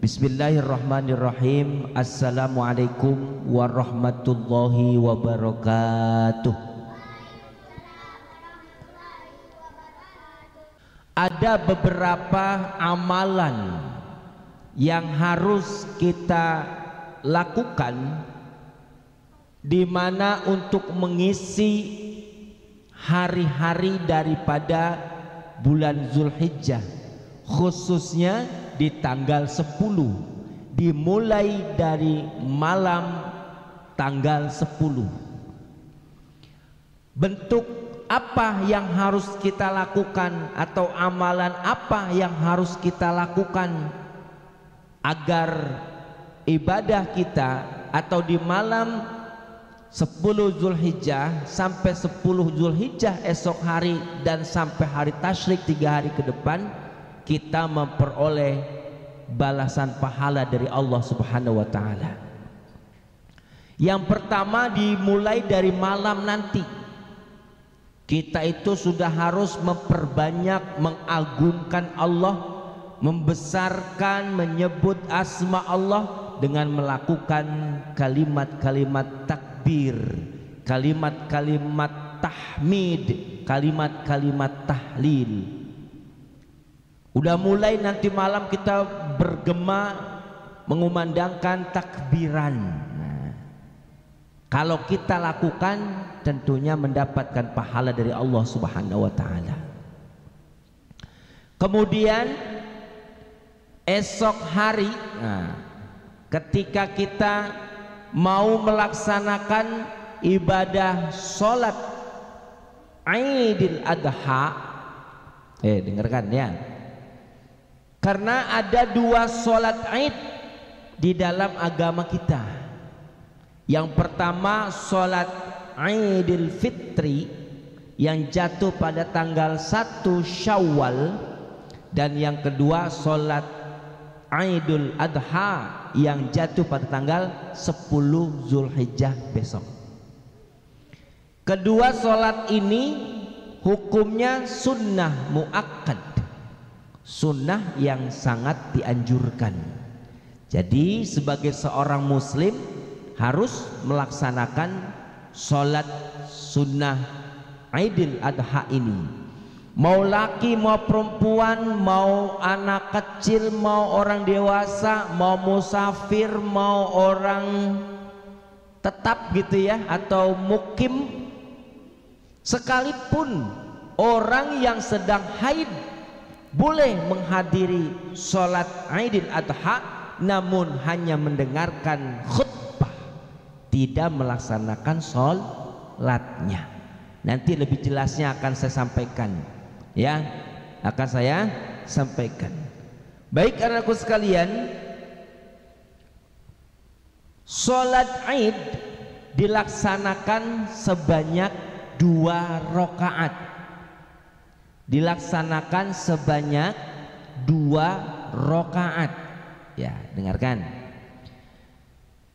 Bismillahirrahmanirrahim. Assalamualaikum warahmatullahi wabarakatuh. Ada beberapa amalan yang harus kita lakukan di mana untuk mengisi hari-hari daripada bulan Zulhijjah, khususnya di tanggal 10, dimulai dari malam tanggal 10. Bentuk apa yang harus kita lakukan atau amalan apa yang harus kita lakukan agar ibadah kita atau di malam 10 Zulhijjah sampai 10 Zulhijjah esok hari dan sampai hari tasyrik 3 hari ke depan kita memperoleh balasan pahala dari Allah Subhanahu wa taala. Yang pertama dimulai dari malam nanti. Kita itu sudah harus memperbanyak mengagungkan Allah, membesarkan, menyebut asma Allah dengan melakukan kalimat-kalimat takbir, kalimat-kalimat tahmid, kalimat-kalimat tahlil. Udah mulai nanti malam kita bergema mengumandangkan takbiran. Nah, kalau kita lakukan tentunya mendapatkan pahala dari Allah Subhanahu wa taala. Kemudian esok hari, nah, ketika kita mau melaksanakan ibadah sholat Idul Adha, dengarkan ya. Karena ada 2 sholat Id di dalam agama kita. Yang pertama sholat Idul Fitri yang jatuh pada tanggal 1 Syawal, dan yang kedua sholat Idul Adha yang jatuh pada tanggal 10 Zulhijjah besok. Kedua sholat ini hukumnya sunnah muakkad, sunnah yang sangat dianjurkan. Jadi sebagai seorang muslim harus melaksanakan sholat sunnah Idul Adha ini. Mau laki mau perempuan, mau anak kecil, mau orang dewasa, mau musafir, mau orang tetap gitu ya, atau mukim, sekalipun orang yang sedang haid boleh menghadiri sholat Idul Adha, namun hanya mendengarkan khutbah, tidak melaksanakan sholatnya. Nanti lebih jelasnya akan saya sampaikan, ya, akan saya sampaikan. Baik anakku sekalian, sholat Id dilaksanakan sebanyak 2 rakaat. Dilaksanakan sebanyak 2 rakaat. Ya, dengarkan.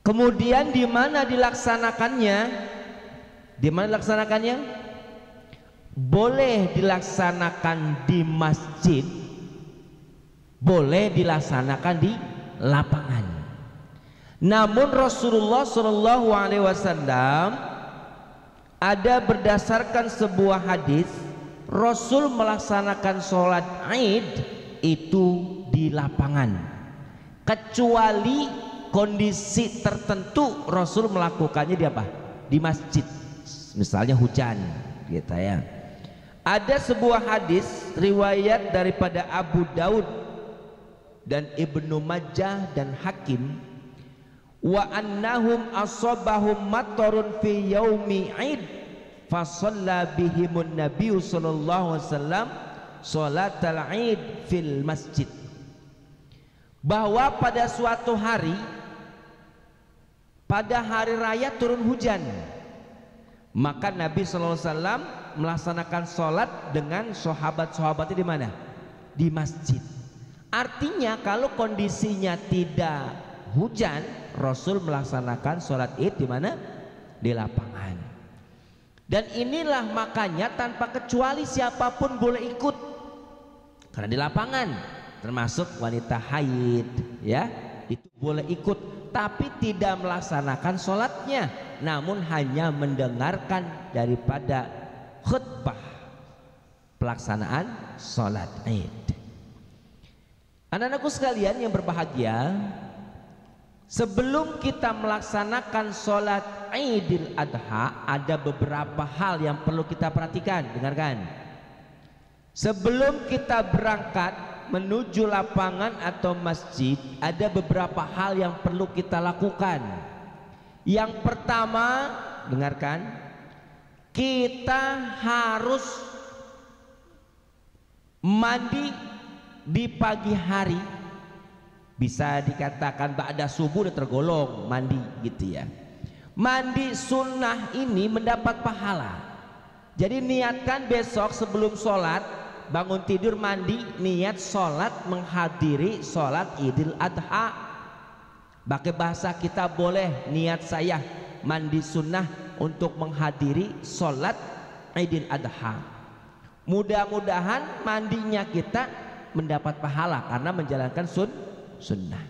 Kemudian di mana dilaksanakannya? Di mana dilaksanakannya? Boleh dilaksanakan di masjid, boleh dilaksanakan di lapangan. Namun Rasulullah Shallallahu alaihi wasallam ada berdasarkan sebuah hadis, Rasul melaksanakan sholat Id itu di lapangan, kecuali kondisi tertentu Rasul melakukannya di apa? Di masjid, misalnya hujan gitu ya. Ada sebuah hadis riwayat daripada Abu Daud dan Ibnu Majah dan Hakim, wa annahum asabahum matarun fi yaumi Id fasalla bihimun nabiyyu sallallahu alaihi wasallam sholatal Id fil masjid. Bahwa pada suatu hari, pada hari raya turun hujan, maka Nabi sallallahu alaihi wasallam melaksanakan sholat dengan sahabat-sahabatnya di mana? Di masjid. Artinya kalau kondisinya tidak hujan, Rasul melaksanakan sholat Id di mana? Di lapangan. Dan inilah makanya tanpa kecuali siapapun boleh ikut, karena di lapangan. termasuk wanita haid ya, itu boleh ikut tapi tidak melaksanakan sholatnya, namun hanya mendengarkan daripada khutbah pelaksanaan sholat Id. Anak-anakku sekalian yang berbahagia, sebelum kita melaksanakan sholat Idul Adha ada beberapa hal yang perlu kita perhatikan. Dengarkan, sebelum kita berangkat menuju lapangan atau masjid ada beberapa hal yang perlu kita lakukan. Yang pertama, dengarkan, kita harus mandi di pagi hari, bisa dikatakan ba'da subuh udah tergolong mandi gitu ya. Mandi sunnah ini mendapat pahala. Jadi niatkan besok sebelum sholat, bangun tidur mandi, niat sholat menghadiri sholat Idul Adha. Pakai bahasa kita boleh niat saya mandi sunnah untuk menghadiri sholat Idul Adha. Mudah-mudahan mandinya kita mendapat pahala karena menjalankan sunnah.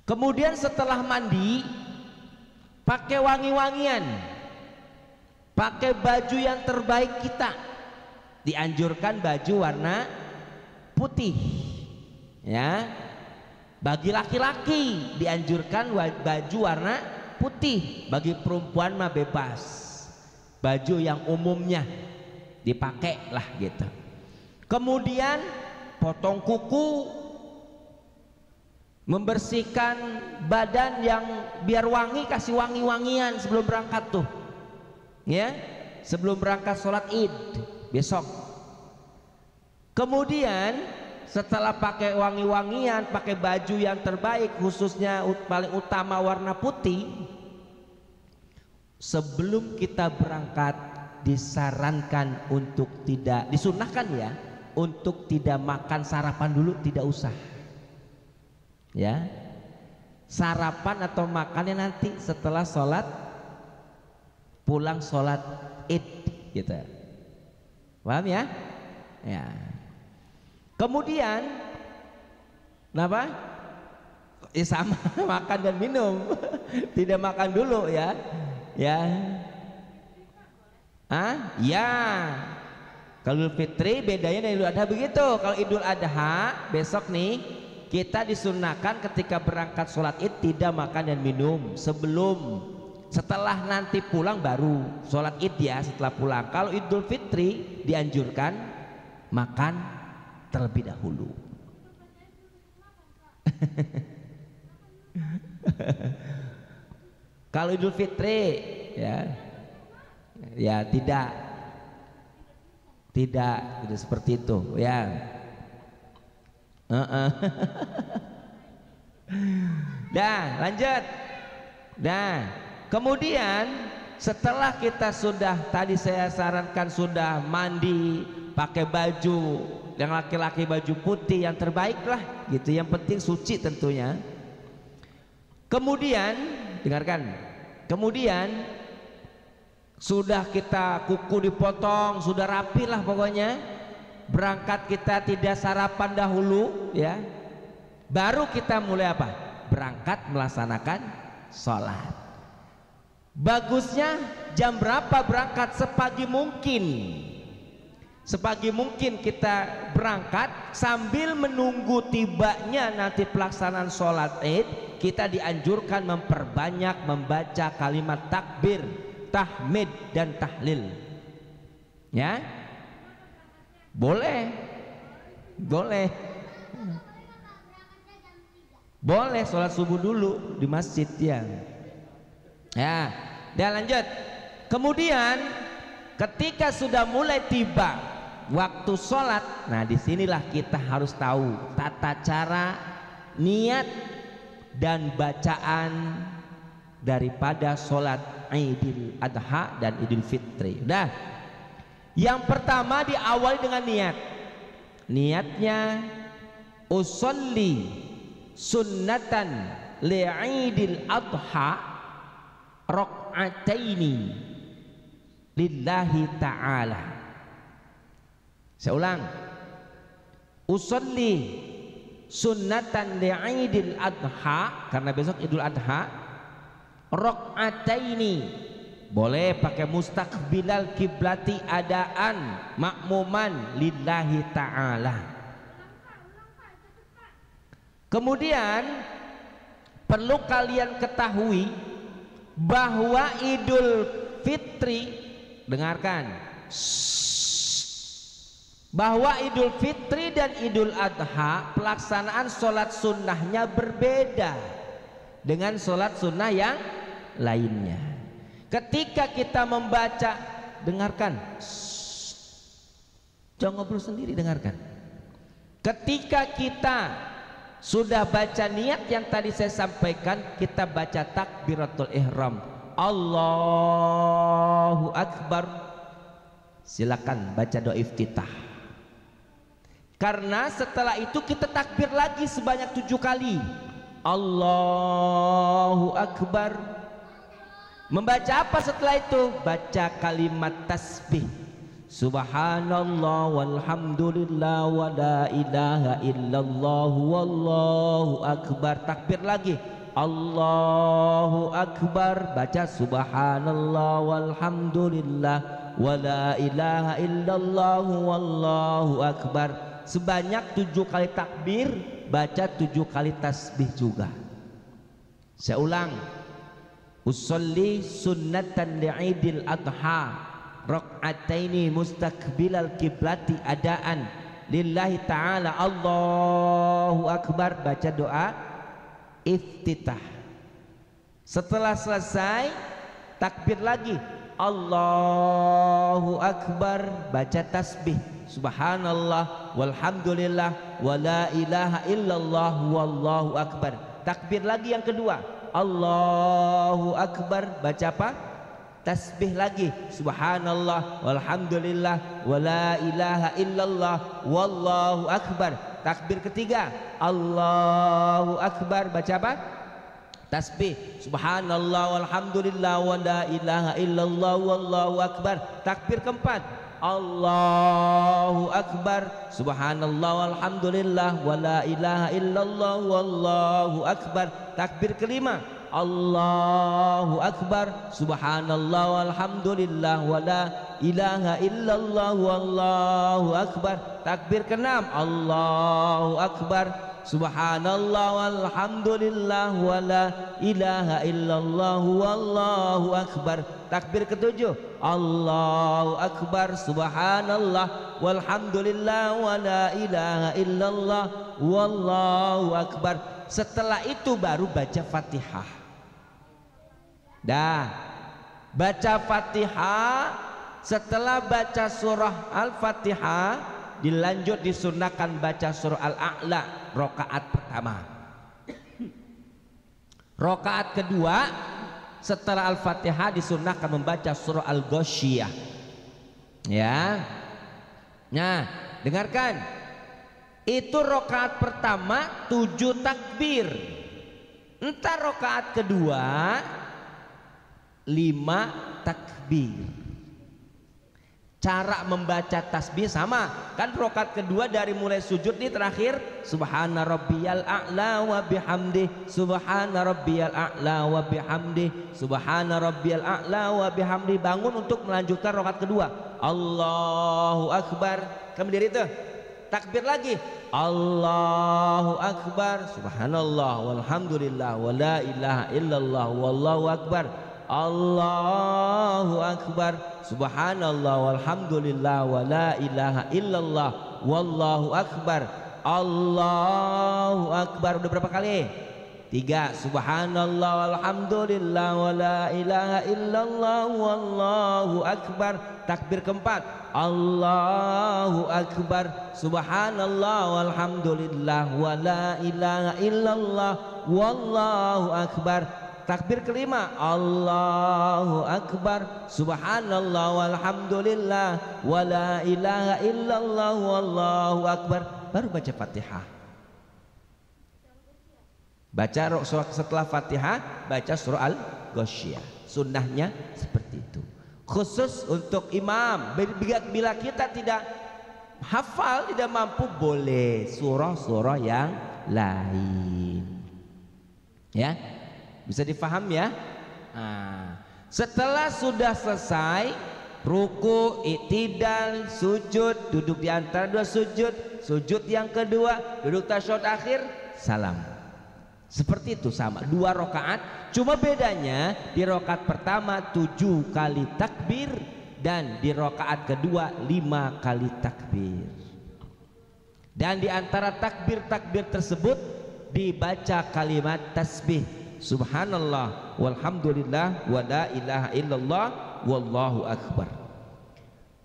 Kemudian setelah mandi, pakai wangi-wangian, pakai baju yang terbaik kita. Dianjurkan baju warna putih ya. Bagi laki-laki dianjurkan baju warna putih, bagi perempuan mah bebas, baju yang umumnya dipakai lah gitu. Kemudian potong kuku, membersihkan badan yang biar wangi, kasih wangi-wangian sebelum berangkat tuh ya, sebelum berangkat sholat Id besok. Kemudian setelah pakai wangi-wangian, pakai baju yang terbaik, khususnya paling utama warna putih, sebelum kita berangkat disarankan untuk tidak, disunahkan ya, untuk tidak makan sarapan dulu, tidak usah ya. Sarapan atau makannya nanti setelah sholat, pulang sholat Id gitu. Paham ya? Ya. Kemudian kenapa? Sama makan dan minum. Tidak makan dulu ya. Ya. Ya. Kalau Idul Fitri bedanya dengan Idul Adha begitu. Kalau Idul Adha besok nih, kita disunahkan ketika berangkat sholat Id tidak makan dan minum sebelum, setelah nanti pulang baru sholat Id ya, setelah pulang. Kalau Idul Fitri dianjurkan makan terlebih dahulu. Kalau Idul Fitri ya tidak seperti itu ya. Dah lanjut. Nah kemudian setelah kita sudah, tadi saya sarankan sudah mandi, pakai baju yang laki-laki baju putih yang terbaik lah gitu, yang penting suci tentunya. Kemudian dengarkan, kemudian sudah kita kuku dipotong, sudah rapi lah pokoknya, berangkat kita tidak sarapan dahulu ya, baru kita mulai apa? Berangkat melaksanakan sholat. Bagusnya jam berapa berangkat? Sepagi mungkin. Sepagi mungkin kita berangkat, sambil menunggu tibanya nanti pelaksanaan sholat Id, kita dianjurkan memperbanyak membaca kalimat takbir, tahmid dan tahlil ya. Boleh sholat subuh dulu di masjid ya. Dan lanjut. Kemudian ketika sudah mulai tiba waktu sholat, nah disinilah kita harus tahu tata cara, niat dan bacaan daripada sholat Idul Adha dan Idul Fitri. Udah, yang pertama diawali dengan niat. Niatnya usolli sunnatan li'idil adha rok'ataini lillahi ta'ala. Saya ulang, usolli sunnatan li'idil adha, karena besok idul adha, rakaataini, boleh pakai mustaqbilal kiblati adaan makmuman lillahi ta'ala. Kemudian perlu kalian ketahui bahwa Idul Fitri, dengarkan, bahwa Idul Fitri dan Idul Adha pelaksanaan sholat sunnahnya berbeda dengan sholat sunnah yang lainnya. Ketika kita membaca, dengarkan, jangan ngobrol sendiri, dengarkan. Ketika kita sudah baca niat yang tadi saya sampaikan, kita baca takbiratul ihram, Allahu Akbar, silakan baca doa iftitah. Karena setelah itu kita takbir lagi sebanyak 7 kali, Allahu Akbar. Membaca apa setelah itu? Baca kalimat tasbih, Subhanallah walhamdulillah wa la ilaha illallah wallahu akbar. Takbir lagi, Allahu Akbar. Baca Subhanallah walhamdulillah wa la ilaha illallah wallahu akbar. Sebanyak 7 kali takbir, baca 7 kali tasbih juga. Saya ulang, usolli sunnatan li'idil adha rakaataini mustaqbilal kiblati adaan lillahi ta'ala, Allahu Akbar. Baca doa iftitah. Setelah selesai takbir lagi, Allahu Akbar. Baca tasbih, Subhanallah walhamdulillah wa la ilaha illallah wallahu akbar. Takbir lagi yang kedua, Allahu Akbar. Baca apa? Tasbih lagi, Subhanallah walhamdulillah wa la ilaha illallah wallahu akbar. Takbir ketiga, Allahu Akbar. Baca apa? Tasbih, Subhanallah walhamdulillah wa la ilaha illallah wallahu akbar. Takbir keempat, Allahu Akbar, Subhanallah walhamdulillah wa la ilaha illallah wallahu akbar. Takbir kelima, Allahu Akbar, Subhanallah walhamdulillah wa la ilaha illallah wallahu akbar. Takbir keenam, Allahu Akbar, Subhanallah walhamdulillah wa la ilaha illallah wallahu akbar. Takbir ketujuh, Allahu Akbar, Subhanallah walhamdulillah wa la ilaha illallah wallahu akbar. Setelah itu baru baca Fatihah. Dah baca Fatihah, setelah baca surah Al-Fatihah dilanjut disunahkan baca surah Al-A'la rakaat pertama. Rakaat kedua setelah Al-Fatihah disunahkan membaca surah Al-Ghasyiyah. Ya. Nah, dengarkan. Itu rakaat pertama 7 takbir. Entar rakaat kedua 5 takbir. Cara membaca tasbih sama kan, rakaat kedua dari mulai sujud di terakhir subhana rabbiyal a'la wa bihamdi, subhana rabbiyal a'la wa bihamdi, subhana rabbiyal a'la wa bihamdi. Bangun untuk melanjutkan rakaat kedua, Allahu Akbar. Kemudian itu takbir lagi, Allahu Akbar, subhanallah walhamdulillah wa la ilaha illallah wallahu akbar. Allahu Akbar, subhanallah walhamdulillah wa la ilaha illallah wallahu akbar. Allahu Akbar. Udah berapa kali? 3. Subhanallah walhamdulillah wa la ilaha illallah wallahu akbar. Takbir keempat, Allahu Akbar, subhanallah walhamdulillah wa la ilaha illallah wallahu akbar. Takbir kelima, Allahu Akbar, subhanallah walhamdulillah wa la ilaha illallah wallahu akbar. Baru baca Fatihah. Baca setelah Fatihah baca surah Al-Ghasyiyah. Sunnahnya seperti itu. Khusus untuk imam. Bila kita tidak hafal, tidak mampu, boleh surah-surah yang lain. Ya, bisa difaham ya. Nah, setelah sudah selesai ruku, i'tidal, sujud, duduk di antara dua sujud, sujud yang kedua, duduk tasyahud akhir, salam. Seperti itu, sama 2 rakaat. Cuma bedanya di rakaat pertama 7 kali takbir dan di rakaat kedua 5 kali takbir. Dan di antara takbir-takbir tersebut dibaca kalimat tasbih, subhanallah walhamdulillah wa la ilaha illallah wallahu akbar.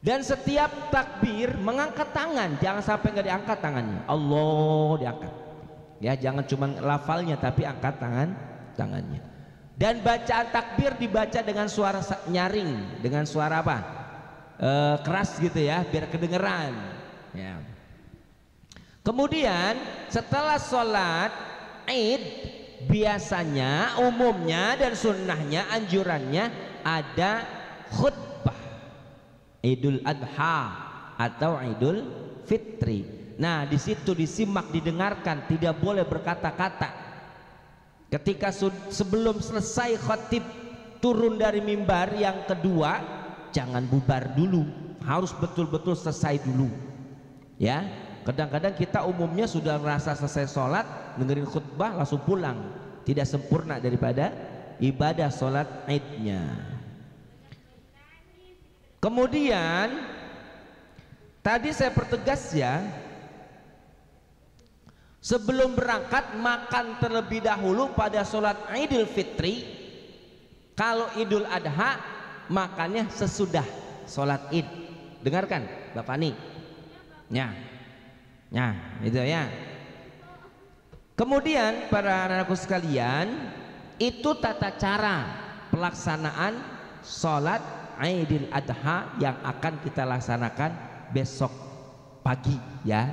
Dan setiap takbir mengangkat tangan, jangan sampai nggak diangkat tangannya. Allah diangkat. Ya, jangan cuma lafalnya tapi angkat tangannya. Dan bacaan takbir dibaca dengan suara nyaring, dengan suara apa? Keras gitu ya, biar kedengeran. Ya. Kemudian setelah sholat Id, biasanya, umumnya dan sunnahnya, anjurannya ada khutbah Idul Adha atau Idul Fitri. Nah, di situ disimak, didengarkan, tidak boleh berkata-kata. Ketika sebelum selesai khatib turun dari mimbar yang kedua, jangan bubar dulu, harus betul-betul selesai dulu. Ya, kadang-kadang kita umumnya sudah merasa selesai sholat, dengerin khutbah langsung pulang, tidak sempurna daripada ibadah sholat Idnya. Kemudian tadi saya pertegas ya, sebelum berangkat makan terlebih dahulu pada sholat Idul Fitri. Kalau Idul Adha makannya sesudah sholat Id. Dengarkan Bapak nih. Ya, itu ya. Kemudian para anak-anakku sekalian, itu tata cara pelaksanaan sholat Idul Adha yang akan kita laksanakan besok pagi ya.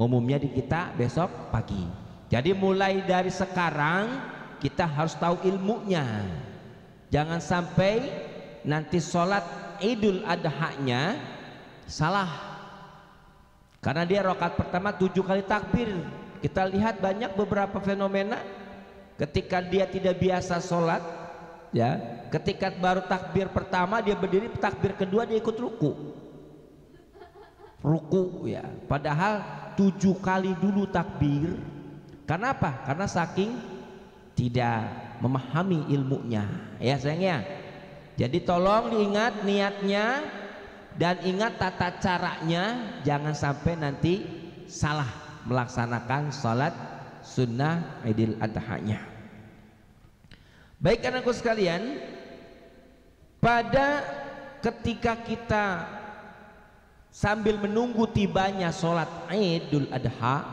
Umumnya di kita besok pagi. Jadi mulai dari sekarang kita harus tahu ilmunya. Jangan sampai nanti sholat Idul Adha-nya salah. Karena dia rakaat pertama 7 kali takbir. Kita lihat banyak beberapa fenomena ketika dia tidak biasa sholat, ya, ketika baru takbir pertama dia berdiri, takbir kedua dia ikut ruku ya, padahal 7 kali dulu takbir. Karena apa? Karena saking tidak memahami ilmunya ya sayangnya. Jadi tolong diingat niatnya dan ingat tata caranya, jangan sampai nanti salah melaksanakan sholat sunnah Idul Adha-nya. Baik anakku sekalian, pada ketika kita sambil menunggu tibanya sholat Idul Adha,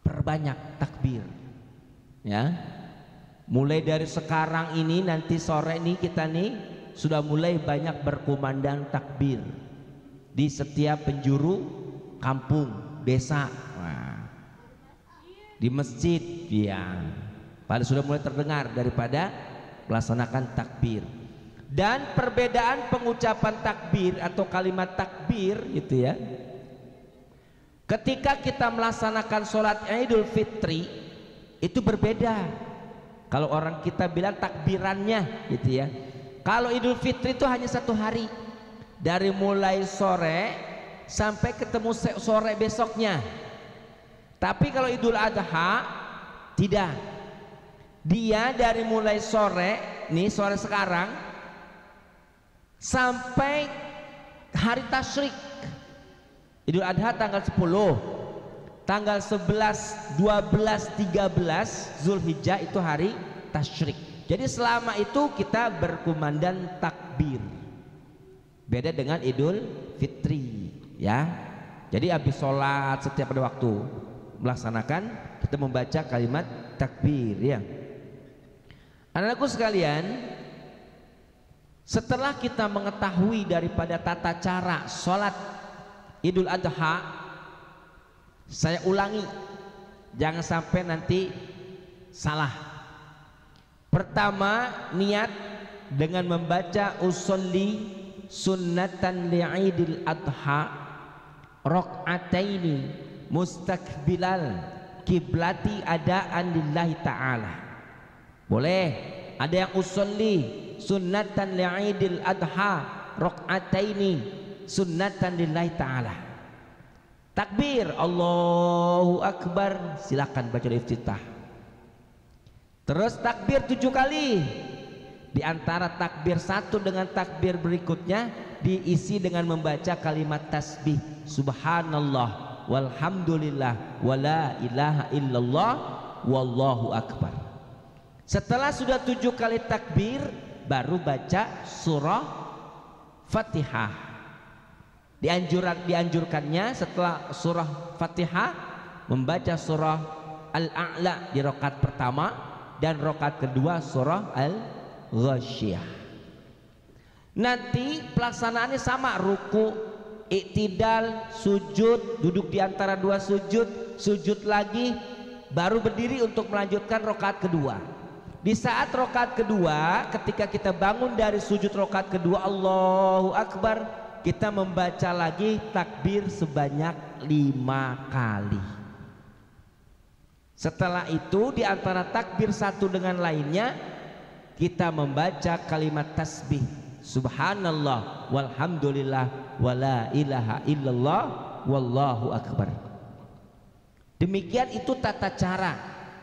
perbanyak takbir ya. Mulai dari sekarang ini, nanti sore nih kita nih sudah mulai banyak berkumandang takbir di setiap penjuru kampung, desa, di masjid ya, pada sudah mulai terdengar daripada melaksanakan takbir. Dan perbedaan pengucapan takbir atau kalimat takbir gitu ya, ketika kita melaksanakan sholat Idul Fitri itu berbeda. Kalau orang kita bilang takbirannya gitu ya. Kalau Idul Fitri itu hanya 1 hari, dari mulai sore sampai ketemu sore besoknya. Tapi kalau Idul Adha tidak, dia dari mulai sore nih, sore sekarang sampai hari tasyrik. Idul Adha tanggal 10, tanggal 11, 12, 13 Zulhijjah itu hari tasyrik. Jadi selama itu kita berkumandang takbir. Beda dengan Idul Fitri ya. Jadi habis sholat setiap ada waktu melaksanakan, kita membaca kalimat takbir ya. Anak-anakku sekalian, setelah kita mengetahui daripada tata cara sholat Idul Adha, saya ulangi, jangan sampai nanti salah. Pertama, niat dengan membaca usolli sunnatan li'idil adha rakaataini mustakbilal kiblati adaan lillahi ta'ala. Boleh. Ada yang usolli sunnatan li'idil adha rakaataini sunnatan lillahi ta'ala. Takbir Allahu Akbar, silakan baca iftitah. Terus takbir 7 kali. Di antara takbir satu dengan takbir berikutnya diisi dengan membaca kalimat tasbih subhanallah walhamdulillah wala ilaha illallah wallahu akbar. Setelah sudah 7 kali takbir baru baca surah Fatihah. Dianjurkannya setelah surah Fatihah membaca surah Al-A'la di rakaat pertama dan rakaat kedua surah Al-Ghasyiyah. Nanti pelaksanaannya sama, ruku, iktidal, sujud, duduk di antara 2 sujud, sujud lagi, baru berdiri untuk melanjutkan rakaat kedua. Di saat rakaat kedua, ketika kita bangun dari sujud rakaat kedua Allahu Akbar, kita membaca lagi takbir sebanyak 5 kali. Setelah itu di antara takbir satu dengan lainnya kita membaca kalimat tasbih subhanallah walhamdulillah wala ilaha illallah wallahu akbar. Demikian itu tata cara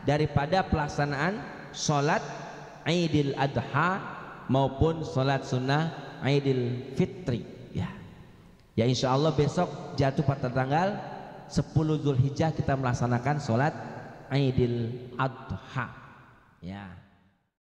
daripada pelaksanaan sholat Idul Adha maupun sholat sunnah Idul Fitri. Ya insya Allah besok jatuh pada tanggal 10 Zulhijjah kita melaksanakan sholat Idul Adha. Ya.